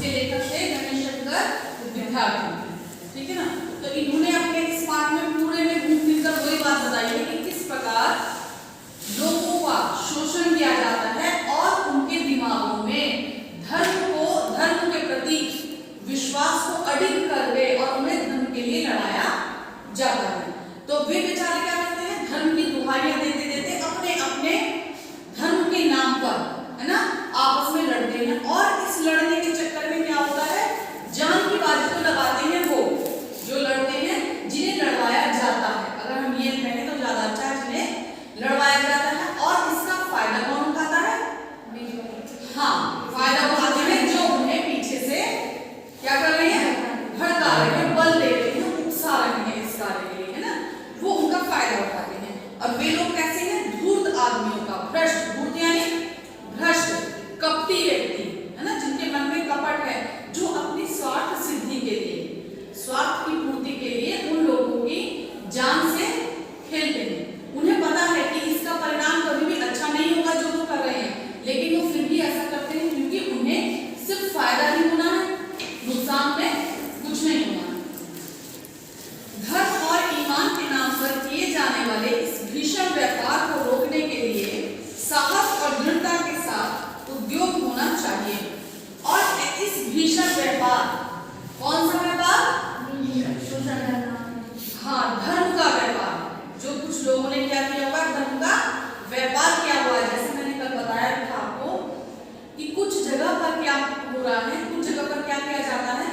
इसके लेखक थे गणेश शंकर विद्यार्थी, ठीक है ना। तो इन्होंने अपने इस पाठ में पूरे में घूम फिर कर वही बात बताई है कि किस प्रकार लोगों का शोषण किया जाता है और उनके दिमागों में धर्म के प्रति विश्वास को अडिग करके और उन्हें धर्म के लिए लड़ाया जाता है। तो वे बेचारे क्या करते हैं, धर्म की दुहाइयां देते देते अपने अपने धर्म के नाम पर, है ना, आपस में लड़ते हैं। और इस लड़ने के चक्कर में क्या होता है, जान की बाजी तो लगाते हैं वो जो लड़ते हैं, जिन्हें लड़वाया जाता है। अगर हम ये कहें तो ज्यादा अच्छा है, जिन्हें लड़वाया जाता है। और इसका फायदा कौन उठाता है? हाँ, फायदा उठाते हैं जो उन्हें पीछे से क्या कर रहे हैं, भड़का रहे हैं, बल दे रहे हैं, उकसा रहे हैं इस कार्य के लिए, है ना, वो उनका फायदा उठाते हैं। और वे लोग कैसे हैं, धूर्त आदमियों का, भ्रष्ट, धूर्त यानी भ्रष्ट, कपटी व्यक्ति, है ना, जिनके मन में कपट है, जो अपनी स्वार्थ सिद्धि के लिए, स्वार्थ की पूर्ति के लिए उन लोगों की जान से खेलते हैं। उन्हें पता है कि इसका परिणाम कभी भी अच्छा नहीं होगा जो वो कर रहे हैं, लेकिन वो फिर भी ऐसा करते हैं क्योंकि उन्हें सिर्फ फायदा ही होना है, नुकसान में कुछ नहीं होना। धर्म और ईमान के नाम पर किए जाने वाले इस भीषण व्यापार को रोकने के लिए साहस और दृढ़ता के साथ उद्योग होना चाहिए। और इस भीषण व्यापार, कौन सा व्यापार? हाँ, धर्म का व्यापार, जो कुछ लोगों ने क्या किया हुआ, धर्म का व्यापार किया हुआ है। जैसे मैंने कल बताया था आपको कि कुछ जगह पर क्या हो रहा है, कुछ जगह पर क्या किया जाता है,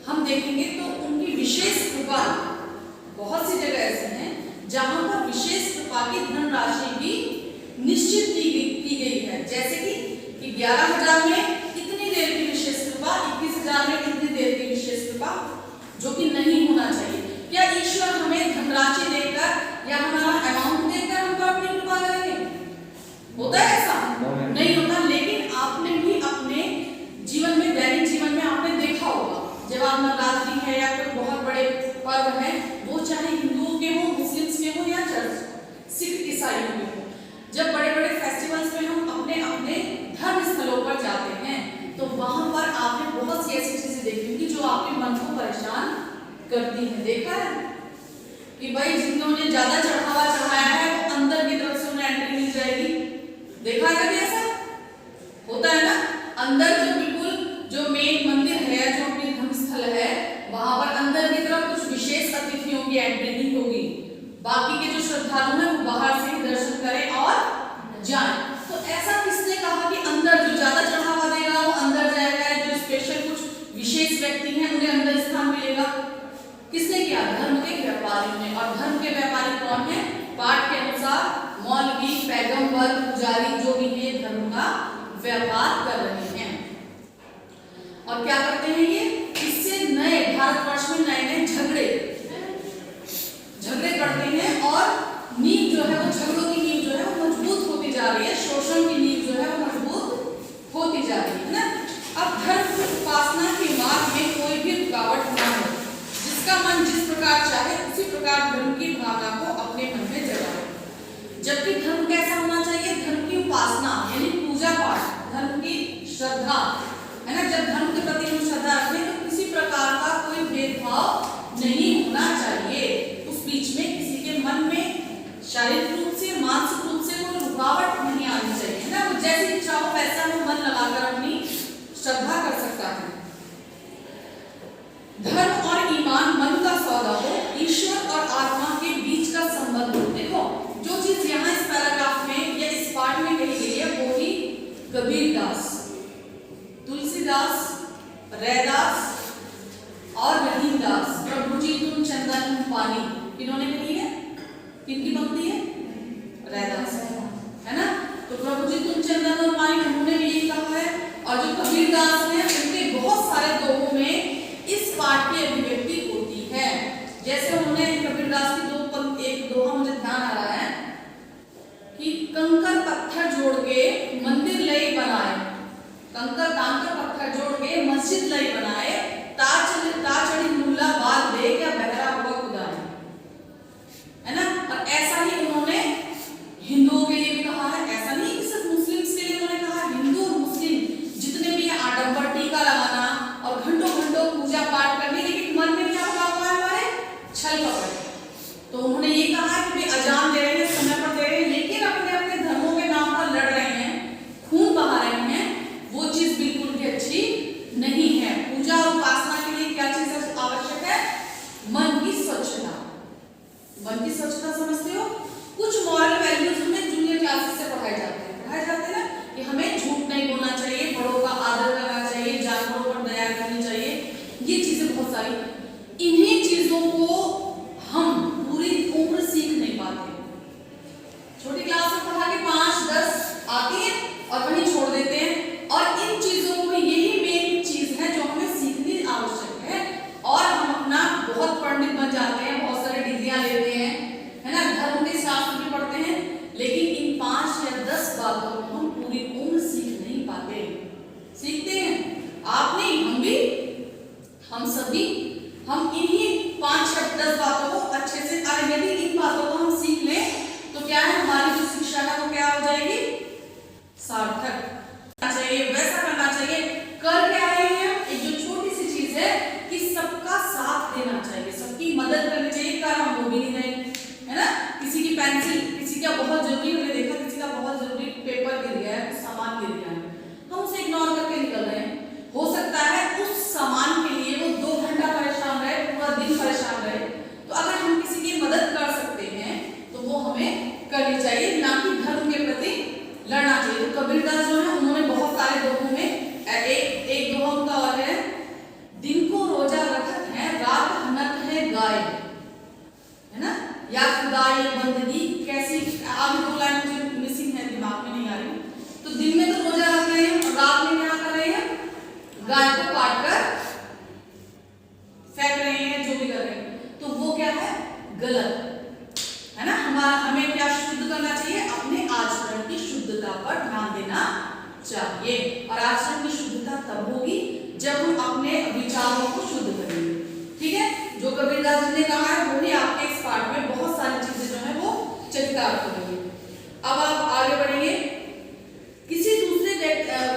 हम देखेंगे तो उनकी विशेष कृपा, बहुत सी जगह ऐसे हैं जहां पर विशेष कृपा की धनराशि भी निश्चित की गई है। जैसे कि 11,000 में इतनी देर की विशेष कृपा, 21,000 में इतनी देर की विशेष कृपा, जो कि नहीं होना चाहिए। क्या ईश्वर हमें धनराशि देकर या हमारा अमाउंट देकर हमको अपनी कृपा करेंगे? होता है ऐसा? नहीं होता। लेकिन आपने भी अपने जीवन में, दैनिक जीवन में आपने देखा होगा, जब आप नवरात्रि है या कोई बहुत बड़े पर्व है, वो चाहे हिंदुओं के हो, मुस्लिम्स के हो या चर्च, सिख ईसाइयों के हो, जब बड़े बड़े फेस्टिवल्स में हम अपने अपने धर्म स्थलों पर जाते हैं, तो वहां पर आपने बहुत सी ऐसी चीजें देखी होंगी जो आपके मन को परेशान करती है। देखा है कि भाई जिन्होंने ज्यादा चढ़ावा चढ़ाया है वो अंदर की तरफ से उन्हें एंट्री मिल जाएगी। देखा है कभी ऐसा? होता है ना, अंदर जो बिल्कुल जो मेन मंदिर है, जो अपनी धर्म स्थल है, वहां पर अंदर की तरफ कुछ विशेष अतिथियों की एंट्री नहीं होगी। बाकी के जो श्रद्धालु हैं वो बाहर से ही दर्शन करें और जाएं। तो ऐसा किसने कहा कि अंदर जो ज्यादा चढ़ावा देगा वो अंदर जाएगा, जो स्पेशल कुछ विशेष व्यक्ति हैं उन्हें अंदर स्थान मिलेगा? किसने किया? धर्म के व्यापारियों ने। और धर्म के व्यापारी कौन है? पाठ के अनुसार मौलवी, पैगंबर, पुजारी, जो भी ये धर्म का व्यापार कर रहे हैं। और क्या करते हैं ये? इससे नए भारतवर्ष में नए नए झगड़े करते हैं और नींव जो है वो, झगड़ों की नींव जो है वो मजबूत होती जा रही है, शोषण की नींव जो है वो मजबूत होती जा रही है ना। अब धर्म की उपासना के मार्ग में कोई भी रुकावट ना हो, जिसका मन जिस प्रकार चाहे उसी प्रकार धर्म की भावना को अपने मन में जगाए। जबकि धर्म कैसा होना चाहिए? धर्म की उपासना यानी पूजा पाठ, धर्म की श्रद्धा, है ना। जब धर्म के प्रति हम श्रद्धा रखें तो किसी प्रकार का कोई भेदभाव नहीं होना चाहिए। उस बीच में किसी के मन में शारीरिक रूप से, मानसिक रूप से कोई रुकावट नहीं आनी चाहिए, है ना। वो जैसी इच्छा हो वैसा वो मन लगाकर अपनी श्रद्धा कर सकता है। धर्म और ईमान मन का सौदा हो, ईश्वर और आत्मा के बीच का संबंध हो। देखो, जो चीज यहाँ इस पैराग्राफ में या इस पाठ में कही गई है वो ही कबीरदास, तुलसीदास, रैदास और रहीमदास, प्रभु जी तुम चंदन पानी, इन्होंने कही है। किनकी पंक्ति है? रैदास, है ना। तो प्रभु जी तुम चंदन और पानी, उन्होंने भी यही कहा है। और जो कबीरदास हैं उनके बहुत सारे दोहों में इस पाठ की अभिव्यक्ति होती है। जैसे उन्होंने कबीरदास की एक दोहा मुझे ध्यान आ रहा है कि कंकर पत्थर जोड़ के मंदिर लई बनाए, कंकर तांकर पत्थर जोड़ के मस्जिद लई बनाए, ताचड़ी मुल्ला बाल दे क्या बहरा हुआ खुदाए, है ना। और ऐसा ही उन्होंने हिंदुओं के लिए भी कहा है। ऐसा नहीं कि सिर्फ मुस्लिम्स के लिए उन्होंने कहा, हिंदू और मुस्लिम जितने भी आडंबर टीका लगाना मन की स्वच्छता समझते हो? कुछ मॉरल वैल्यूज हमें जूनियर क्लासेस से पढ़ाए जाते हैं ना कि हमें झूठ नहीं बोलना चाहिए, बड़ों का आदर करना चाहिए, जानवरों पर दया करनी चाहिए, ये चीजें बहुत सारी। इन्हीं चीजों को हम पूरी उम्र सीख नहीं पाते। छोटी क्लास में पढ़ा के 5-10 आती है और वहीं छोड़ देते हैं, और इन चीजों में यही मेन चीज है जो हमें सीखनी आवश्यक है। और हम अपना बहुत पंडित बन जाते हैं, बहुत सारे डिग्रियां लेते हैं, है ना, धर्म के शास्त्र भी पढ़ते हैं, लेकिन इन 5 या 10 बातों को हम पूरी उम्र सीख नहीं पाते। सीखते हैं आप नहीं, हम भी, हम सभी, हम इन्हीं 5 या 10 बातों को अच्छे से, और यदि इन बातों को हम सीख लें तो क्या है, हमारी जो शिक्षा है वो क्या हो जाएगी, सार्थक चाहिए, वैसा करना चाहिए। कर क्या रहे हैं, एक जो छोटी सी चीज है कि सबका साथ देना चाहिए, सबकी मदद करनी चाहिए। कर हम वो भी नहीं रहे, है ना, किसी की पेंसिल, किसी का बहुत जरूरी, हमने देखा किसी का बहुत जरूरी पेपर गिर गया है, सामान गिर गया है, हम उसे इग्नोर करके निकल रहे हैं। हो सकता है उस सामान के लिए वो 2 घंटा परेशान रहे, पूरा दिन परेशान रहे। तो अगर हम किसी की मदद कर सकते हैं तो वो हमें करनी चाहिए, ना कि धर्म के प्रति लड़ना चाहिए। तो कबीरदास जो है उन्होंने बहुत सारे दोहों में एक दोहा उनका और है, दिन को रोजा रखत है, रात हनत है गाय, है ना, या खुदा ये बंदगी कैसी, आगे 2 लाइन मुझे मिसिंग है, दिमाग में नहीं आ रही। तो दिन में तो रोजा रख रहे हैं और रात में क्या कर रहे हैं, गाय को काट कर फेंक रहे हैं, जो भी कर रहे हैं, तो वो क्या है, गलत है ना। हमें क्या शुद्ध करना चाहिए, अपने आचरण की शुद्धता पर ध्यान देना चाहिए। और आचरण की शुद्धता तब होगी जब हम अपने विचारों को शुद्ध करेंगे। ठीक है, जो कबीरदास जी ने कहा है वो ही आपके इस पाठ में बहुत सारी चीजें जो है वो चरितार्थ करेंगे। अब आप आगे बढ़ेंगे, किसी दूसरे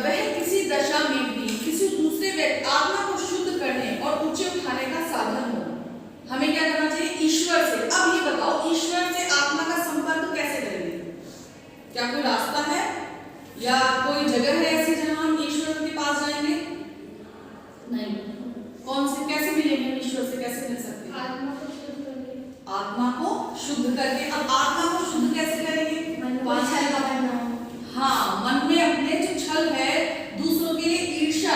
वह किसी दशा में भी किसी दूसरे व्यक्ति आत्मा को शुद्ध करने और ऊंचे उठाने का साधन हो। हमें क्या करना चाहिए, ईश्वर से। अब ये बताओ, ईश्वर से आत्मा का संपर्क कैसे करेंगे? क्या कोई रास्ता है या कोई जगह है ऐसी जहां हम ईश्वर के पास जाएंगे? नहीं। कौन से, कैसे मिलेंगे ईश्वर से, कैसे मिल सकते हैं? आत्मा को शुद्ध करके। आत्मा को शुद्ध करके। अब आत्मा को शुद्ध कैसे करेंगे? हाँ, मन में अपने जो छल है, दूसरों के लिए ईर्ष्या,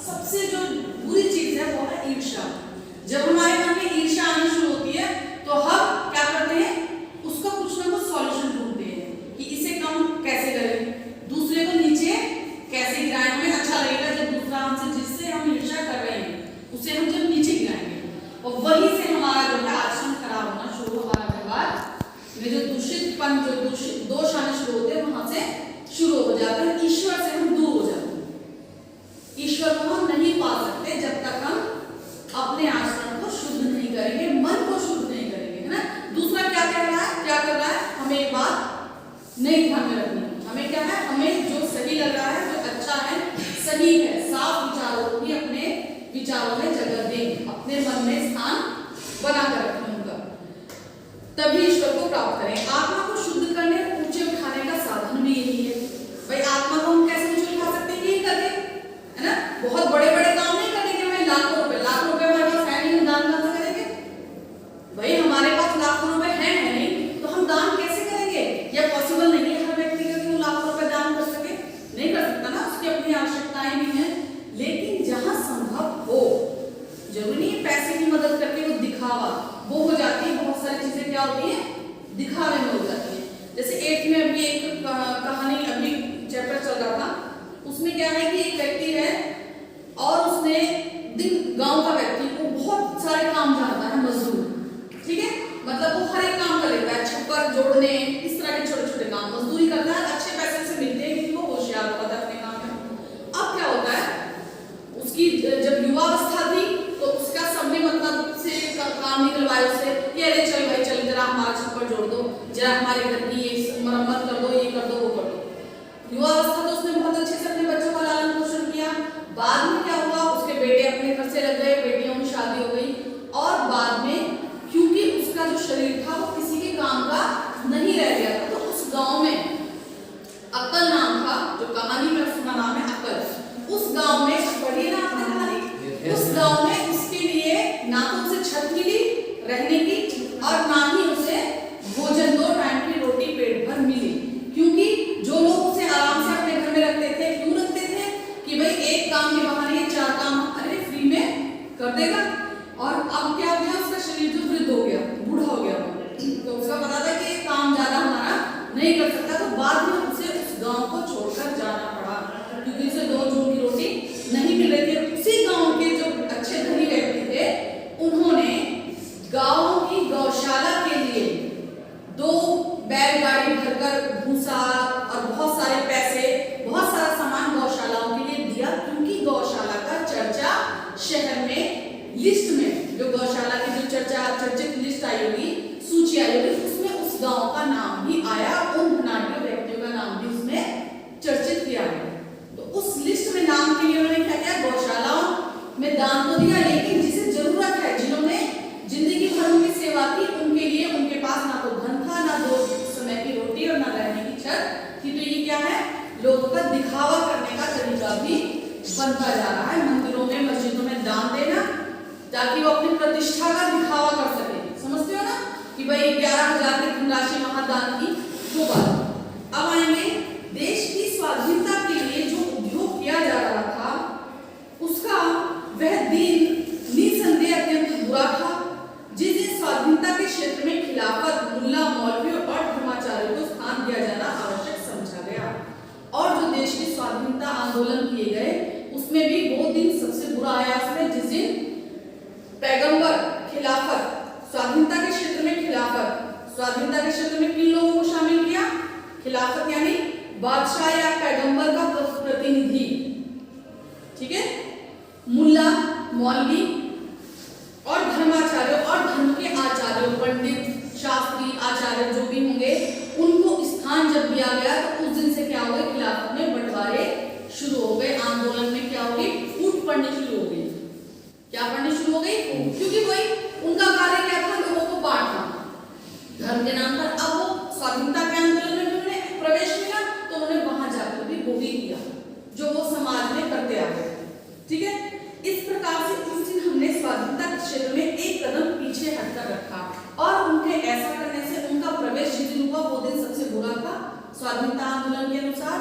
सबसे जो बुरी चीज है वो है ईर्ष्या। जब हमारे मन में ईर्ष्या आनी शुरू होती है तो हम क्या करते हैं, उसका कुछ ना कुछ सॉल्यूशन ढूंढते हैं कि इसे कम कैसे करें, दूसरे को नीचे कैसे गिराएं। हमें अच्छा लगेगा जब दूसरा हमसे, जिससे हम ईर्ष्या कर रहे हैं उसे हम जब नीचे गिराएंगे, और वहीं से हमारा जो है आचरण खराब होना शुरू, हमारा व्यवहार में जो दूषितपन, जो दोष आने शुरू होते हैं वहां से शुरू हो जाते हैं। ईश्वर से हम दूर हो जाते हैं। ईश्वर को हम नहीं पा सकते जब तक हम अपने आचरण को शुद्ध नहीं करेंगे, मन को शुद्ध नहीं करेंगे, है ना। दूसरा क्या कह रहा है, क्या कर रहा है, हमें एक बात नहीं ध्यान में रखनी। हमें क्या है, हमें जो सही लग रहा है, जो अच्छा है, सही है, साफ विचारों को भी अपने विचारों में जगह दें, अपने मन में स्थान बना कर रखें उनका, तभी ईश्वर को प्राप्त करें। आत्मा को शुद्ध करने, ऊंचे उठाने का साधन भी यही है। भाई आत्मा को हम कैसे ऊंचे उठा सकते हैं, यही करके, है ना। बहुत बड़े बड़े काम नहीं करेंगे, हमें लाखों रुपए हमारे पास है नहीं, दान कहाँ करेंगे? भाई हमारे पास लाखों रुपए है नहीं तो हम दान कैसे करेंगे? या पॉसिबल नहीं है हर व्यक्ति का कि वो लाखों रुपए दान कर सके, नहीं कर सकता ना, उसकी अपनी आवश्यकताएं भी हैं। लेकिन जहां संभव हो, जरूरी नहीं पैसे की मदद करके वो दिखावा, वो हो जाती है, बहुत सारी चीजें क्या होती है, दिखावे में हो जाती है। जैसे 8th में अभी एक कहानी, अभी चैप्टर चल रहा था, उसमें क्या है कि एक व्यक्ति है और उसने गांव का व्यक्ति, वो बहुत सारे काम जानता है, मजदूर, ठीक है, मतलब वो हर एक काम कर लेता है, छप्पर जोड़ने, इस तरह के छोटे छोटे काम मजदूरी करता है, अच्छे पैसे से मिलते हैं क्योंकि वो होशियार होता है अपने काम में। अब क्या होता है, उसकी जब युवावस्था थी तो उसका सबने मतलब से काम निकलवाया उससे कि अरे चल भाई चल, जरा हमारा छप्पर जोड़ दो, जरा हमारे घर की ये मरम्मत कर दो, ये कर दो, वो कर दो। युवावस्था तो उसने बहुत अच्छे से अपने बच्चों का लालन पोषण किया। बाद में क्या हुआ, उसके बेटे अपने घर से लग गए, बेटियों की शादी हो गई, और बाद में क्योंकि उसका जो शरीर था वो किसी के काम का नहीं रह गया था, तो उस गांव में अक्कल नाम था, जो कहानी में उसका नाम है अक्कल, उस गांव में, पढ़िए ना आपने कहानी, उस गांव में उसके लिए ना तो उसे छत मिली रहने की और ना ही उसे काम के बहाने ये 4 काम अरे फ्री में कर देगा। और अब क्या हो गया, उसका शरीर जो वृद्ध हो गया, बूढ़ा हो गया, तो उसका पता था कि काम ज्यादा हमारा नहीं कर सकता, तो बाद में उसे उस गांव को छोड़कर जाना पड़ा, क्योंकि उसे 2 जून की रोटी नहीं मिल रही थी। उसी गांव के जो अच्छे धनी व्यक्ति थे, उन्होंने गांव की गौशाला के लिए 2 बैलगाड़ी भरकर भूसा और बहुत सारे पैसे, बहुत सारा सामान गौशालाओं के लिए दिया, क्योंकि गौशाला का चर्चा शहर में लिस्ट में, जो गौशाला की जो चर्चित लिस्ट आई होगी, सूची आई होगी, उसमें उस गांव का नाम भी आया, उन धनाढ्य व्यक्तियों का नाम भी उसमें चर्चित किया गया। तो उस लिस्ट में नाम के लिए उन्होंने क्या किया, गौशालाओं में दान तो दिया, लेकिन जिसे जरूरत है, जिन्होंने जिंदगी भर उनकी सेवा की, उनके लिए उनके पास ना तो धन था, ना 2 समय की रोटी और ना रहने की छत थी। तो ये क्या है, लोगों का दिखावा करने का तरीका भी बनता जा रहा है। मंदिरों में, मस्जिदों में दान देना, ताकि वो अपनी प्रतिष्ठा का दिखावा कर सके। समझते हो ना कि भाई 11,000 की धनराशि वहां दान की, वो बात। अब आएंगे देश की स्वाधीनता के लिए जो उद्योग किया जा रहा था, उसका वह दिन निसंदेह अत्यंत बुरा था। जिस दिन स्वाधीनता के क्षेत्र में खिलाफत, मुल्ला, मौलवियों और धर्माचार्यों को स्थान दिया जाना आवश्यक समझा गया, और जो देश के स्वाधीनता आंदोलन किए गए, उसमें भी वो दिन सबसे बुरा आया। उसमें जिस दिन पैगंबर, खिलाफत, स्वाधीनता के क्षेत्र में खिलाफत, स्वाधीनता के क्षेत्र में किन लोगों को शामिल किया, खिलाफत यानी बादशाह या पैगंबर का प्रतिनिधि, ठीक है, मुल्ला, मौलवी और धर्माचार्य और धर्म के आचार्य, पंडित, शास्त्री, आचार्य जो भी होंगे, उनको स्थान जब दिया गया, तो उस दिन से क्या हो गए, खिलाफत में बंटवारे शुरू हो गए, आंदोलन में क्या हो गई, फूट पड़नी शुरू हो गई। क्या पढ़नी शुरू हो गई, क्योंकि वही उनका कार्य क्या था, लोगों को बांटना धर्म के नाम पर। अब वो स्वाधीनता के आंदोलन में उन्होंने प्रवेश किया, तो उन्होंने वहां जाकर भी वो भी किया जो वो समाज में करते आ गए, ठीक है। इस प्रकार से उस दिन हमने स्वाधीनता के क्षेत्र में एक कदम पीछे हटकर रखा, और उनके ऐसा करने से उनका प्रवेश जिस दिन हुआ, वो दिन सबसे बुरा था स्वाधीनता आंदोलन के अनुसार।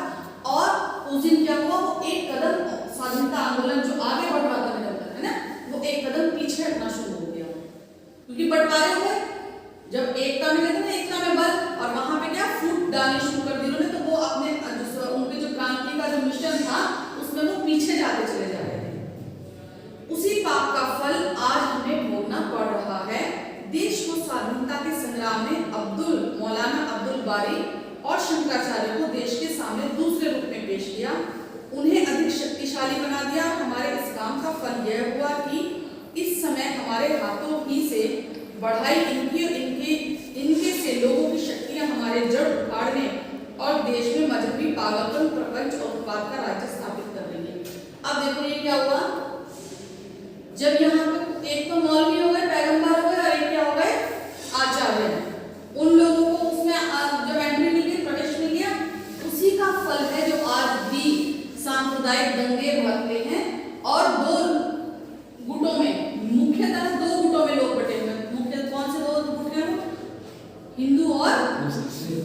और उस दिन क्या हुआ, वो एक कदम स्वाधीनता आंदोलन जो आगे बढ़ रहा था है ना, वो एक कदम पीछे हटना शुरू हो गया, क्योंकि बंटवारे हुए। जब एकता में कहते हैं ना, एकता में बल, और वहां पे क्या फूट डालनी शुरू कर दी उन्होंने, तो वो अपने उनके जो क्रांति का जो मिशन था, उसमें वो पीछे जाते चले जा रहे थे। उसी पाप का फल आज हमें भोगना पड़ रहा है। देश को स्वाधीनता के संग्राम में मौलाना अब्दुल बारी और शंकराचार्य को देश के सामने दूसरे रूप में पेश किया, उन्हें अधिक शक्तिशाली बना दिया। हमारे इस काम का फल यह हुआ कि इस समय हमारे हाथों ही से बढ़ाई इनकी और इनके से लोगों की शक्तियां हमारे जड़ उखाड़ने और देश में मजहबी पागलपन, प्रपंच और उत्पाद का राज्य स्थापित कर रही है। अब देखो ये क्या हुआ, जब यहाँ पे एक तो मौलवी हो गए, पैगंबर हो गए, और एक क्या हो गए, आचार्य। उन लोगों को उसमें जब एंट्री मिल गई, प्रवेश मिल गया, उसी का फल है जो आज भी सांप्रदायिक दंगे भड़कते हैं, और 2 गुटों में, मुख्यतः 2 गुटों में लोग बटे हुए। मुख्य कौन से 2 गुट हैं, हिंदू और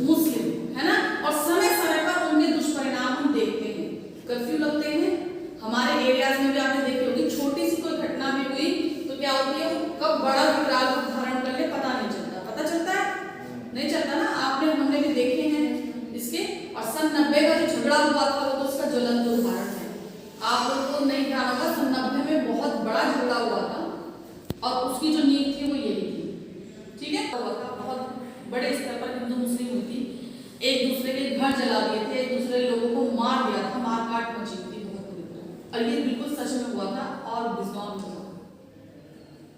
मुस्लिम, है ना। और समय समय पर उनके दुष्परिणाम हम देखते हैं, कर्फ्यू लगते हैं। हमारे एरियाज में भी आपने देखी होगी, छोटी सी कोई घटना भी हुई तो क्या होती है, कब बड़ा विकराल रूप धारण कर ले पता नहीं चलता। पता चलता है, नहीं चलता ना। आपने हमने भी देखे हैं इसके। और सन 90 का जो झगड़ा हुआ था, वो तो उसका ज्वलंत उदाहरण है। आप लोग को नहीं ध्यान होगा, सन 90 में बहुत बड़ा झगड़ा हुआ था, और उसकी जो नींव थी वो यही थी, ठीक है। हुआ था बहुत बड़े स्तर पर, हिंदू मुस्लिम हुई थी, एक दूसरे के घर जला दिए थे, एक दूसरे लोगों को मार दिया था, मारकाट मची थी बहुत बुरी तरह, और ये बिल्कुल सच में हुआ था और बिजनौर में हुआ,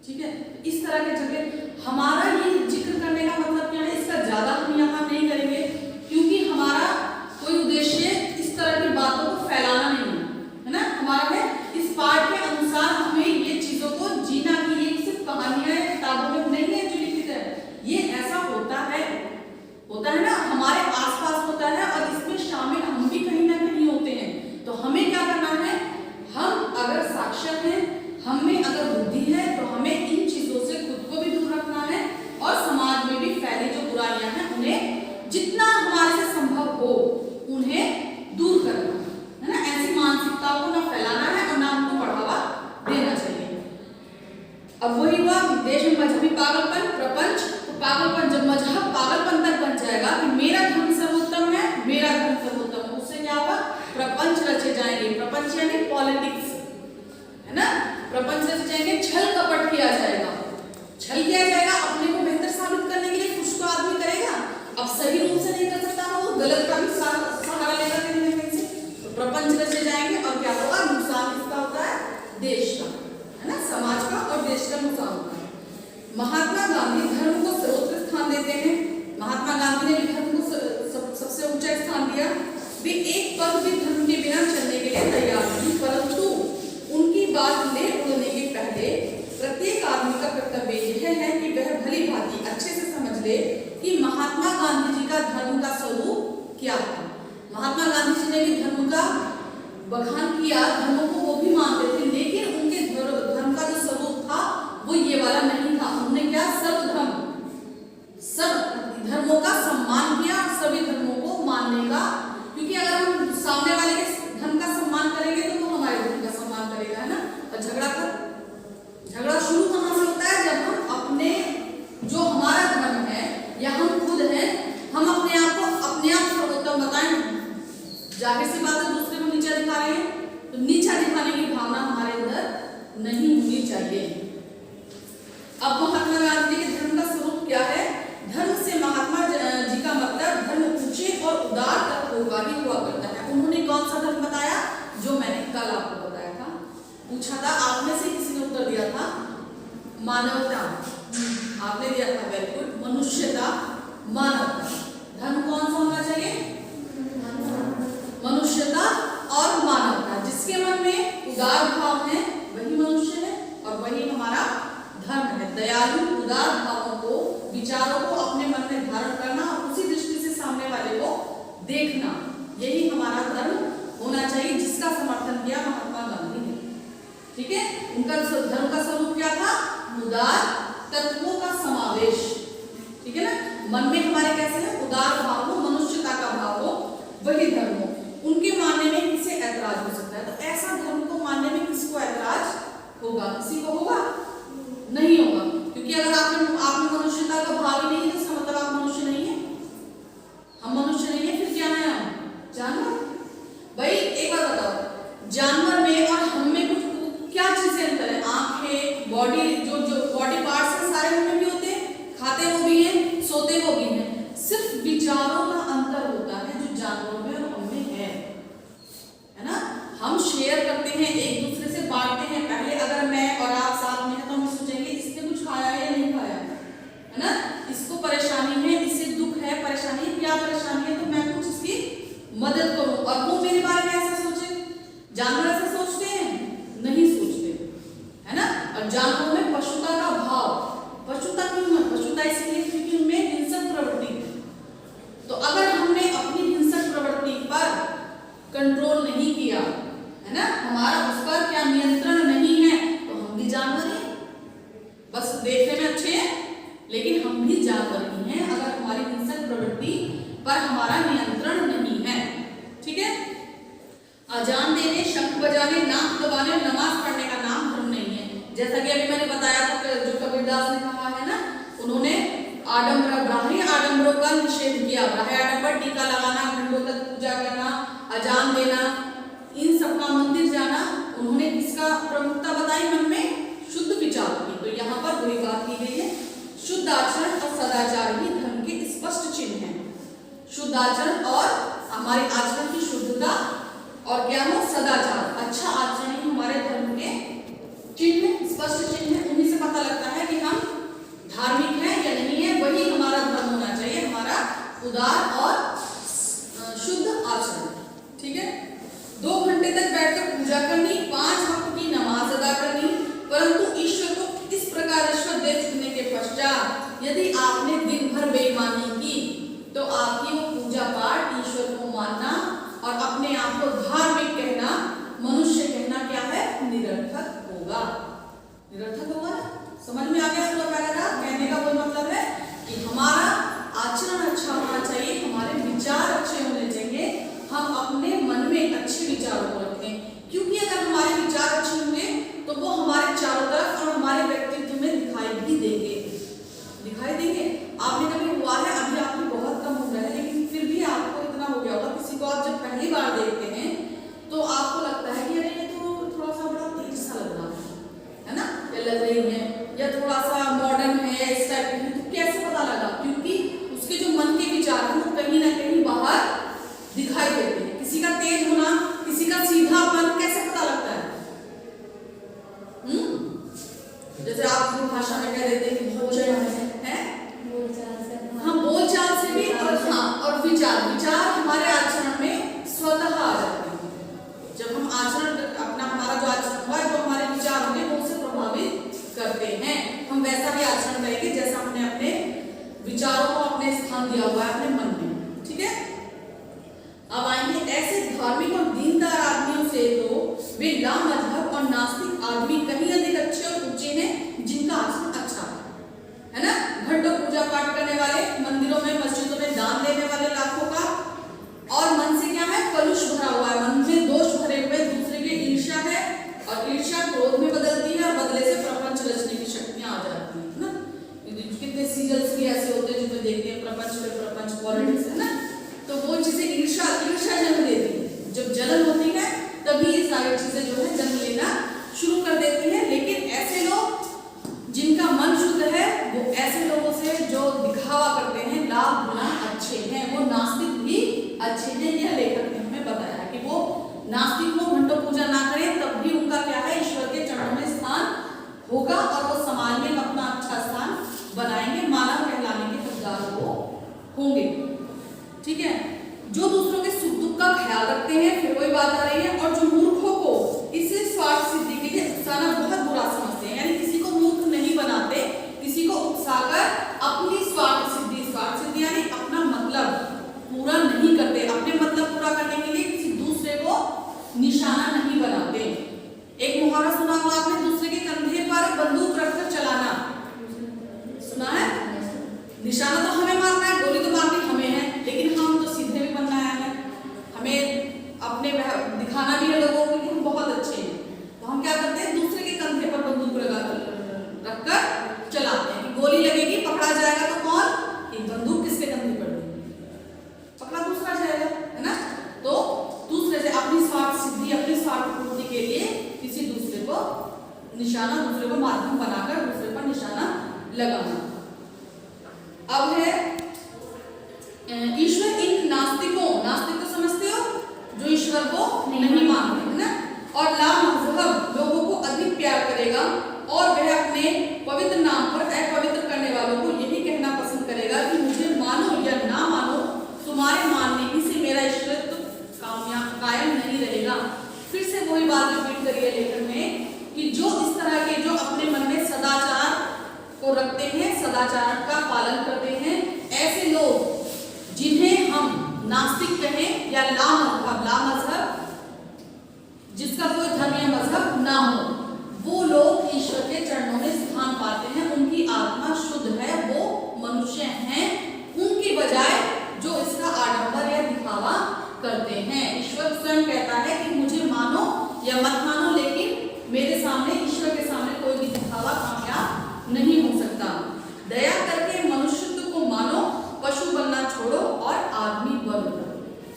ठीक है। इस तरह के झगड़े, हमारा ये जिक्र करने का मतलब क्या है, इसका ज्यादा हम यहाँ नहीं करेंगे, क्योंकि हमारा कोई उद्देश्य इस तरह की बातों को फैलाना नहीं है ना। हमारा है इस पाठ के अनुसार हमें ये चीजों को जीना, कि ये सिर्फ कहानियां या किताबों में नहीं है जो लिखित है, ये ऐसा होता है ना, हमारे आसपास होता है, और इसमें शामिल हम भी कहीं ना कहीं होते हैं। तो हमें क्या करना है, हम अगर साक्षर हैं, हम में अगर बुद्धि है, तो हमें इन चीजों से खुद को भी दूर रखना है, और समाज में भी फैली जो बुराइयां हैं उन्हें जितना हमारे से संभव हो उन्हें दूर करना है ना। ऐसे सही रूप से नहीं कर सकता तो वो गलत का भी सहारा लेगा कहीं ना कहीं से, तो प्रपंच रचे जाएंगे और क्या होगा, नुकसान किसका होता है, देश का, है ना, समाज का और देश का नुकसान होता है। महात्मा गांधी धर्म को सर्वोच्च स्थान देते हैं। महात्मा गांधी ने भी धर्म को सबसे ऊंचा स्थान दिया। वे एक पग भी धर्म के बिना चलने के लिए तैयार नहीं, परंतु उनकी बात ले उड़ने के पहले प्रत्येक आदमी का कर्तव्य यह है कि वह भली भांति अच्छे से समझ ले कि महात्मा गांधी जी का धर्म का स्वरूप क्या था। महात्मा गांधी जी ने भी धर्म का बखान किया, धर्मों को वो भी मानते थे, लेकिन उनके धर्म का जो स्वरूप था वो ये वाला नहीं था। उन्होंने क्या, सब धर्मों का सम्मान किया, सभी धर्मों को मानने का, क्योंकि अगर हम सामने वाले के धर्म का सम्मान करेंगे तो वो हमारे धर्म का सम्मान करेगा, है ना। और झगड़ा शुरू कहाँ से होता है, जब हम अपने जो हमारा धर्म है या हम खुद हैं, हम अपने आप सर्वोत्तम बताएं। जाहिर सी बात है, दूसरे को नीचा दिखा रहे हैं, तो नीचा दिखाने की भावना हमारे अंदर नहीं होनी चाहिए। अब महात्मा गांधी के धर्म का स्वरूप क्या है, धर्म से महात्मा जी का मतलब धर्म ऊंचे और उदार तक होगा ही हुआ करता है। उन्होंने कौन सा धर्म बताया, जो मैंने कल आपको बताया था, पूछा था, आप में से किसी ने उत्तर दिया था मानवता, आपने दिया था, वेरी गुड, मनुष्यता, मानवता। धर्म कौन सा होना चाहिए, मनुष्यता और मानवता। जिसके मन में उदार भाव है वही मनुष्य है और वही हमारा धर्म है। दयालु उदार भावों को, विचारों को अपने मन में धारण करना और उसी दृष्टि से सामने वाले को देखना, यही हमारा धर्म होना चाहिए, जिसका समर्थन किया महात्मा गांधी ने। ठीक है, उनका धर्म का स्वरूप क्या था, उदार तत्वों का समावेश। ठीक है ना, मन में हमारे कैसे है, उदार भाव हो, मनुष्यता का भाव हो, वही धर्म हो। उनके मानने में किसे ऐतराज हो सकता है, तो ऐसा धर्म को मानने में किसको ऐतराज होगा, किसी को होगा नहीं होगा, क्योंकि अगर आप में मनुष्यता का भाव ही नहीं है तो इसका मतलब आप मनुष्य नहीं है, हम मनुष्य नहीं है, फिर क्या है, हम जानवर। भाई एक बात बताओ, जानवर में और हम में कुछ क्या चीजें अंतर है, आंखें, बॉडी, जो बॉडी पार्ट्स हैं सारे उनमें भी होते हैं, खाते वो भी हैं, सोते वो भी हैं, सिर्फ विचारों का अंतर होता है जो जानवरों में और हम में है ना। हम शेयर करते हैं, एक दूसरे से बांटते हैं। पहले अगर मैं और आप साथ में हैं तो हम सोचेंगे इसने कुछ खाया है या नहीं खाया, है ना, इसको परेशानी है, इससे दुख है, परेशानी है, क्या परेशानी है, तो मैं कुछ इसकी मदद करूं, और वो मेरे बारे में ऐसा सोचे। जानवर ऐसा सोचते हैं, नहीं सोचते, है ना। और जानवरों में पशुता का भाव, पशुता क्यों है, पशुता इसलिए क्योंकि उनमें हिंसक प्रवृत्ति है। तो अगर हमने अपनी हिंसक प्रवृत्ति पर कंट्रोल नहीं किया, है ना, हमारा उस पर क्या नियंत्रण नहीं है, तो हम भी जानवर हैं, बस देखने में अच्छे हैं लेकिन हम भी जानवर ही हैं, अगर हमारी हिंसक प्रवृत्ति पर हमारा नियंत्रण नहीं है। ठीक है, अजान देने, शंख बजाने, नाक दबाने, नमाज पढ़ने का नाम धर्म नहीं है। जैसा कि अभी मैंने बताया था, जो कबीरदास ने कहा है ना, उन्होंने बाह्य आडंबरों का निषेध किया। बाह्य आडंबर, टीका लगाना, घंटों तक पूजा करना, अजान देना, इन सबका मंदिर जाना, उन्होंने किसका प्रमुखता बताई, मन में शुद्ध विचार की। तो यहाँ पर वही बात की गई है, शुद्ध आचरण और सदाचार ही धर्म के स्पष्ट चिन्ह हैं। शुद्ध आचरण और हमारे आचरण की शुद्धता और क्या हो, सदाचार, अच्छा आचरण ही हमारे धर्म के चिन्ह, स्पष्ट चिन्ह है। उन्हीं से पता लगता है कि हम धार्मिक हैं या नहीं है, वही हमारा धर्म होना चाहिए, हमारा उदार और शुद्ध आचरण। ठीक है, 2 घंटे तक बैठकर पूजा करनी, 5 वक्त की नमाज अदा करनी, परंतु ईश्वर को इस प्रकार रिश्वत दे चुकने के पश्चात यदि आपने दिन भर बेईमानी की तो आपकी वो पूजा पाठ, ईश्वर को मानना और अपने आप को धार्मिक कहना, मनुष्य कहना क्या है, निरर्थक होगा। निरर्थक होगा, समझ में आ गया पूरा पैराग्राफ। कहने का वो मतलब है कि हमारा आचरण अच्छा होना चाहिए, हमारे विचार अच्छे होने चाहिए, हम अपने मन में अच्छे विचारों को रखें, क्योंकि अगर हमारे विचार अच्छे होंगे तो वो हमारे चारों तरफ और हमारे व्यक्तित्व में दिखाई भी देंगे, दिखाई देंगे। आपने कभी हुआ है, अभी आपकी बहुत कम उम्र है लेकिन फिर भी आपको इतना हो गया होगा, किसी को आप जब पहली बार देखते हैं तो आपको लगता है कि अरे ये तो थोड़ा सा बड़ा तेज सा लग रहा है ना, या लग रही है, या थोड़ा सा मॉडर्न है, इस टाइप की है, तो कैसे पता लगा, क्योंकि उसके जो मन के विचार वैसा ही आचरण करेंगे जैसा हमने अपने विचारों को अपने स्थान दिया हुआ है अपने मन में। ठीक है, अब आएंगे ऐसे धार्मिक और दीनदार आदमियों से तो वे लामजहब और नास्तिक आदमी कहीं अधिक अच्छे और ऊंचे हैं जिनका आचरण अच्छा है ना। घंटों पूजा पाठ करने वाले, मंदिरों में मस्जिदों में दान देने वाले लाखों का, और मन से क्या है, कलुष भरा हुआ है, मन में दोष भरे हुए, दूसरे की ईर्ष्या है और ईर्ष्या क्रोध में बदलती है और बदले से प्रपंच रचने की शक्तियां आ जाती है ना। कितने सीरियल्स भी ऐसे होते हैं जिसमें देखते हैं प्रपंच पे प्रपंच, पॉलिटिक्स है ना, तो वो चीजें ईर्ष्या जन्म देती है। जब जलन होती है तभी ये सारी चीजें जो है जन्म लेना शुरू कर देती है। लेकिन ऐसे लोग जिनका मन शुद्ध है वो ऐसे लोगों से जो दिखावा करते हैं लाख गुना अच्छे हैं, वो नास्तिक भी अच्छे हैं। यह लेखक ने हमें बताया कि वो नास्तिक को घंटों पूजा ना करें तब भी उनका क्या है, ईश्वर के चरणों में स्थान होगा और वो समाज में अपना अच्छा स्थान बनाएंगे, मानव कहलाने के हकदार वो होंगे। ठीक है, जो दूसरों के सुख दुख का ख्याल रखते हैं, फिर वही बात आ रही है, और जो मूर्खों को इसे स्वार्थ सिद्धि के लिए उकसाना बहुत बुरा समझते हैं, यानी किसी को मूर्ख नहीं बनाते, किसी को उकसाकर अपनी स्वार्थ सिद्धि यानी अपना मतलब पूरा नहीं करते, अपने मतलब पूरा करने के लिए किसी दूसरे को निशाना नहीं बनाते। एक मुहावरा सुना होगा आपने, दूसरे के कंधे पर बंदूक रखकर चलाना, सुना है? निशाना तो हमें मारना है, गोली तो मारनी हमें है, लेकिन हम तो सीधे भी बनना है, हमें अपने दिखाना भी है लोगों को कि हम बहुत अच्छे हैं। तो हम क्या करते हैं, दूसरे के कंधे पर बंदूक रखकर चलाते हैं कि गोली लगेगी, पकड़ा जाएगा तो कौन, कि बंदूक किसके कंधे पर देगी, पकड़ा दूसरा जाएगा, है ना। तो दूसरे से अपनी स्वार्थ सिद्धि, अपनी स्वार्थ पूर्ति के लिए किसी दूसरे को निशाना, दूसरे को माध्यम बनाकर दूसरे पर निशाना लगाना। अब है ईश्वर इन नास्तिकों, नास्तिक तो समझते हो जो ईश्वर को नहीं मानते, है ना, और लामजहब लोगों को अधिक प्यार करेगा और वह अपने पवित्र नाम पर अपवित्र करने वालों को यही कहना पसंद करेगा कि मुझे मानो या ना मानो, तुम्हारे मानने ही से मेरा ईश्वरत्व कायम नहीं रहेगा। फिर से वही बात रिपीट करी है लेखक ने कि जो इस तरह के, जो अपने मन में सदाचार को रखते हैं, सदाचार का पालन करते हैं, ऐसे लोग जिन्हें हम नास्तिक कहें या लामजहब, जिसका कोई धर्म या मजहब ना हो, वो लोग ईश्वर के चरणों में स्थान पाते हैं, उनकी आत्मा शुद्ध है, वो मनुष्य हैं, उनकी बजाय जो इसका आडंबर या दिखावा करते हैं। ईश्वर स्वयं कहता है कि मुझे मानो या मत मानो, लेकिन मेरे सामने, ईश्वर के सामने कोई भी दिखावा कामयाब नहीं हो सकता। दया करके मनुष्यत्व को मानो, पशु बनना छोड़ो और आदमी बनो।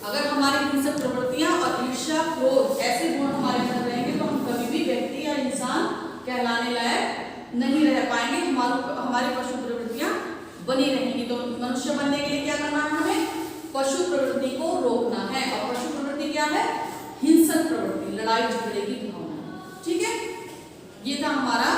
अगर हमारी हिंसक प्रवृत्तियां और ईर्ष्या, क्रोध ऐसे गुण हमारे अंदर रहेंगे तो हम कभी भी व्यक्ति या इंसान कहलाने लायक नहीं रह पाएंगे, हमारी पशु प्रवृत्तियां बनी रहेंगी। तो मनुष्य बनने के लिए क्या करना है, हमें पशु प्रवृत्ति को रोकना है, और पशु प्रवृत्ति क्या है, हिंसक प्रवृत्ति, लड़ाई झगड़े की भावना। ठीक है, ये था हमारा